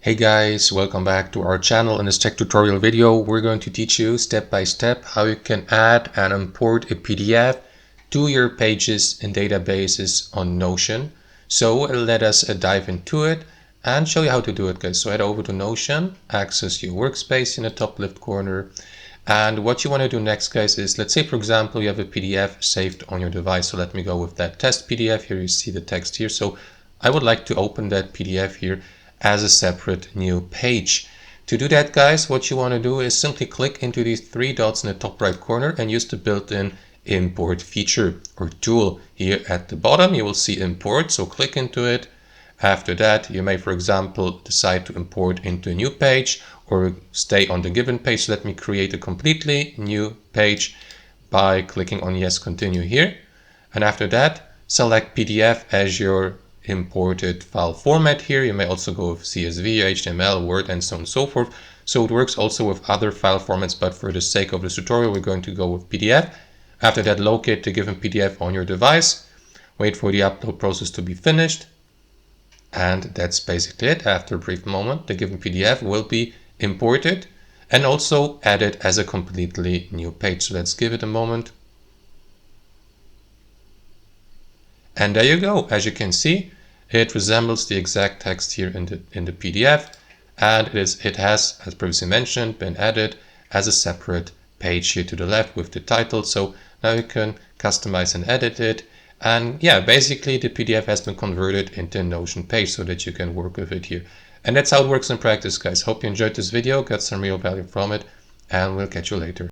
Hey guys, welcome back to our channel. In this tech tutorial video, we're going to teach you step by step how you can add and import a PDF to your pages and databases on Notion. So let us dive into it and show you how to do it, guys. So head over to Notion, access your workspace in the top left corner. And what you want to do next, guys, is let's say, for example, you have a PDF saved on your device. So let me go with that test PDF. Here you see the text here. So I would like to open that PDF here as a separate new page. To do that, guys, what you want to do is simply click into these three dots in the top right corner and use the built-in import feature or tool. Here at the bottom you will see import, so click into it. After that, you may, for example, decide to import into a new page or stay on the given page. So let me create a completely new page by clicking on yes, continue here. And after that, select PDF as your imported file format here. You may also go with CSV, HTML, Word, and so on and so forth. So it works also with other file formats, but for the sake of this tutorial, we're going to go with PDF. After that, locate the given PDF on your device. Wait for the upload process to be finished. And that's basically it. After a brief moment, the given PDF will be imported and also added as a completely new page. So let's give it a moment. And there you go. As you can see, it resembles the exact text here in the PDF, and it has, as previously mentioned, been added as a separate page here to the left with the title. So now you can customize and edit it. And yeah, basically the PDF has been converted into a Notion page so that you can work with it here. And that's how it works in practice, guys. Hope you enjoyed this video, got some real value from it, and we'll catch you later.